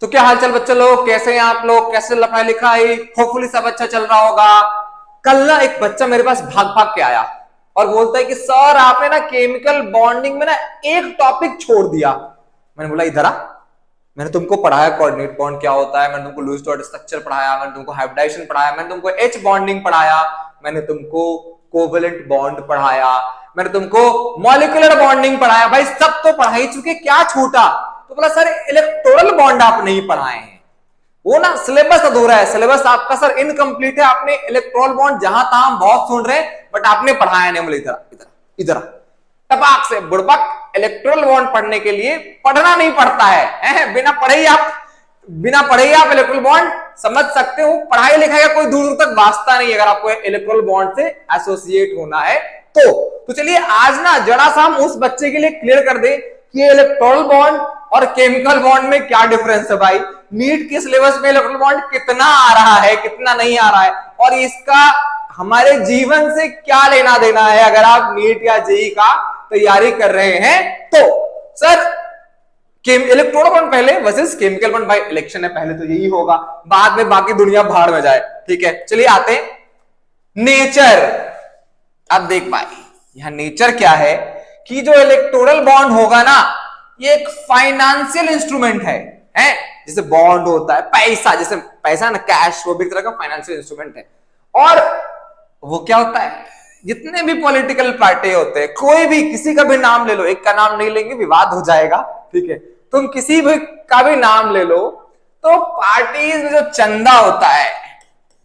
तो क्या हालचाल बच्चे लोग, कैसे हैं आप लोग? कैसे पढ़ाई लिखाई? होपफुली सब अच्छा चल रहा होगा। कल ना एक बच्चा मेरे पास भाग भाग के आया और बोलता है कि सर आपने ना केमिकल बॉन्डिंग में ना एक टॉपिक छोड़ दिया। मैंने बोला इधर आ, मैंने तुमको पढ़ाया कोऑर्डिनेट बॉन्ड क्या होता है, मैंने तुमको लुईस डॉट स्ट्रक्चर पढ़ाया, मैंने तुमको हाइब्रिडाइजेशन पढ़ाया, मैंने तुमको एच बॉन्डिंग पढ़ाया, मैंने तुमको कोवेलेंट बॉन्ड पढ़ाया, मैंने तुमको मॉलिक्यूलर बॉन्डिंग पढ़ाया। भाई सब तो पढ़ा ही चुके, क्या छूटा? तो बोला सर इलेक्ट्रोरल बॉन्ड आप नहीं पढ़ाए हैं, वो ना सिलेबस अधूरा है, सिलेबस आपका सर इनकम्प्लीट है। आपने इलेक्ट्रोल बॉन्ड जहां तहां बहुत सुन रहे हैं बट आपने पढ़ाया नहीं। बोले इधर इधर इधर टपाक से बुड़बक, इलेक्ट्रोल बॉन्ड पढ़ने के लिए पढ़ना नहीं पड़ता है, बिना पढ़े ही आप इलेक्ट्रोल बॉन्ड समझ सकते हो। पढ़ाई लिखाई का कोई दूर दूर तक वास्ता नहीं अगर आपको इलेक्ट्रोल बॉन्ड से एसोसिएट होना है तो चलिए आज ना जरा सा हम उस बच्चे के लिए क्लियर कर दें कि इलेक्ट्रोल बॉन्ड और केमिकल बॉन्ड में क्या डिफरेंस है। भाई नीट के सिलेबस में इलेक्ट्रोल बॉन्ड कितना आ रहा है, कितना नहीं आ रहा है, और इसका हमारे जीवन से क्या लेना देना है अगर आप नीट या जेई का तैयारी कर रहे हैं तो। सर इलेक्ट्रोल बॉन्ड पहले वर्सेस केमिकल बॉन्ड, भाई इलेक्शन है पहले तो यही होगा, बाद में बाकी दुनिया भाड़ में जाए। ठीक है, चलिए आते हैं नेचर। अब देख भाई यहां नेचर क्या है कि जो इलेक्टोरल बॉन्ड होगा ना ये एक फाइनेंशियल इंस्ट्रूमेंट है। जैसे बॉन्ड होता है पैसा, जैसे पैसा ना कैश, वो भी एक तरह का फाइनेंशियल इंस्ट्रूमेंट है। और वो क्या होता है, जितने भी पॉलिटिकल पार्टी होते हैं, कोई भी किसी का भी नाम ले लो, एक का नाम नहीं लेंगे विवाद हो जाएगा, ठीक है, तुम किसी भी का भी नाम ले लो, तो पार्टीज में जो चंदा होता है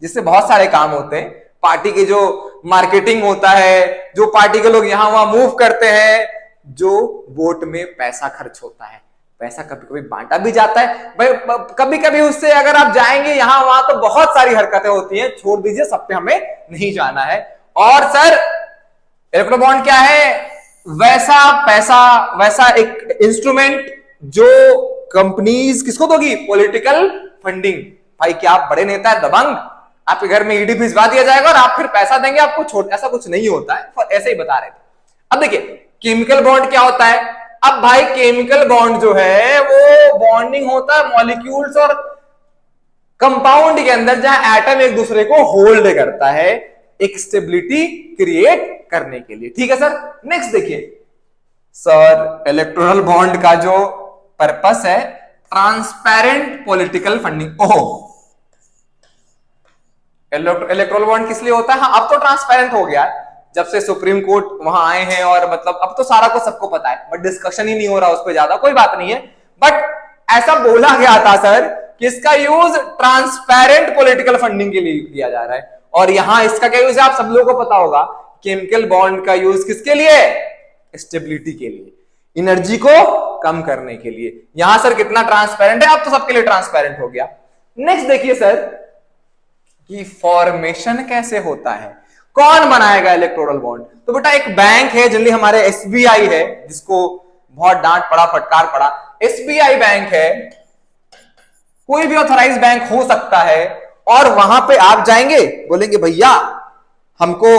जिससे बहुत सारे काम होते हैं, पार्टी की जो मार्केटिंग होता है, जो पार्टी के लोग यहां वहां मूव करते हैं, जो वोट में पैसा खर्च होता है, पैसा कभी कभी बांटा भी जाता है भाई, कभी कभी उससे अगर आप जाएंगे यहां वहां तो बहुत सारी हरकतें होती हैं, छोड़ दीजिए, सब पे हमें नहीं जाना है। और सर इलेक्ट्रोल बॉन्ड क्या है? वैसा पैसा, वैसा एक इंस्ट्रूमेंट जो कंपनीज किसको दोगी? Political funding. भाई क्या आप बड़े नेता है दबंग, आपके घर में ईडी भिजवा दिया जाएगा और आप फिर पैसा देंगे आपको, छोड़, ऐसा कुछ नहीं होता है, ऐसे ही बता रहे थे। अब देखिए केमिकल बॉन्ड क्या होता है। अब भाई केमिकल बॉन्ड जो है वो बॉन्डिंग होता है मॉलिक्यूल्स और कंपाउंड के अंदर, जहां एटम एक दूसरे को होल्ड करता है एक स्टेबिलिटी क्रिएट करने के लिए। ठीक है सर, नेक्स्ट देखिए सर इलेक्ट्रोल बॉन्ड का जो पर्पस है ट्रांसपेरेंट पॉलिटिकल फंडिंग। ओहो, इलेक्ट्रोल बॉन्ड किस लिए होता है? हाँ अब तो ट्रांसपेरेंट हो गया है जब से सुप्रीम कोर्ट वहां आए हैं, और मतलब अब तो सारा को सबको पता है, बट डिस्कशन ही नहीं हो रहा उस पर ज्यादा, कोई बात नहीं है। बट ऐसा बोला गया था सर कि इसका यूज ट्रांसपेरेंट पॉलिटिकल फंडिंग के लिए किया जा रहा है, और यहां इसका क्या यूज है आप सब लोगों को पता होगा। केमिकल बॉन्ड का यूज किसके लिए? स्टेबिलिटी के लिए, एनर्जी को कम करने के लिए। यहां सर कितना ट्रांसपेरेंट है, अब तो सबके लिए ट्रांसपेरेंट हो गया। नेक्स्ट देखिए सर कि फॉर्मेशन कैसे होता है, कौन बनाएगा इलेक्ट्रोल बॉन्ड? तो बेटा एक बैंक है, जनरली हमारे एसबीआई है, जिसको बहुत डांट पड़ा, फटकार पड़ा, एसबीआई बैंक है, कोई भी ऑथराइज बैंक हो सकता है, और वहां पे आप जाएंगे, बोलेंगे भैया हमको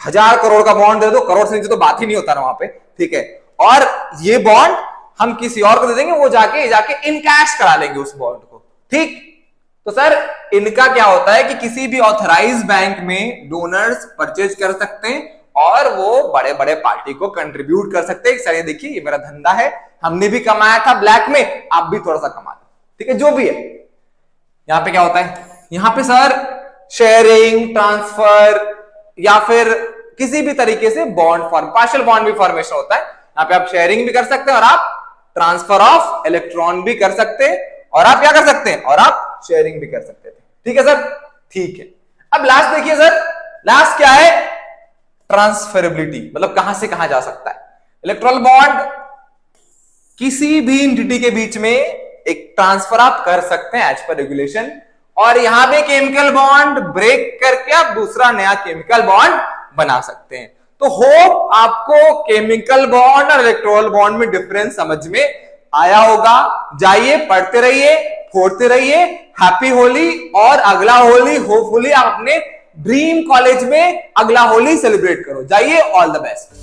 1000 करोड़ का बॉन्ड दे दो, करोड़ से नीचे तो बात ही नहीं होता ना वहां पे, ठीक है, और ये बॉन्ड हम किसी और को दे देंगे, वो जाके इन कैश करा लेंगे उस बॉन्ड को। ठीक, तो सर इनका क्या होता है कि किसी भी ऑथराइज बैंक में डोनर्स परचेज कर सकते हैं और वो बड़े बड़े पार्टी को कंट्रीब्यूट कर सकते हैं। सर ये देखिए ये मेरा धंधा है, हमने भी कमाया था ब्लैक में, आप भी थोड़ा सा कमा लो, ठीक है, जो भी है। यहां पे क्या होता है, यहां पे सर शेयरिंग, ट्रांसफर या फिर किसी भी तरीके से बॉन्ड फॉर्म, पार्शियल बॉन्ड भी फॉर्मेशन होता है। यहां पे आप शेयरिंग भी कर सकते हैं और आप ट्रांसफर ऑफ इलेक्ट्रॉन भी कर सकते हैं, और आप क्या कर सकते हैं, और आप शेयरिंग भी कर सकते थे। ठीक है सर, ठीक है। अब लास्ट देखिए सर, लास्ट क्या है? ट्रांसफरेबिलिटी, मतलब कहां से कहां जा सकता है इलेक्ट्रोल बॉन्ड। किसी भी एंटिटी के बीच में एक ट्रांसफर आप कर सकते हैं एज पर रेगुलेशन, और यहां पे केमिकल बॉन्ड ब्रेक करके आप दूसरा नया केमिकल बॉन्ड बना सकते हैं। तो होप आपको केमिकल बॉन्ड और इलेक्ट्रोल बॉन्ड में डिफरेंस समझ में आया होगा। जाइए पढ़ते रहिए, फोड़ते रहिए। हैप्पी होली, और अगला होली होपफुली आप अपने ड्रीम कॉलेज में अगला होली सेलिब्रेट करो। जाइए, ऑल द बेस्ट।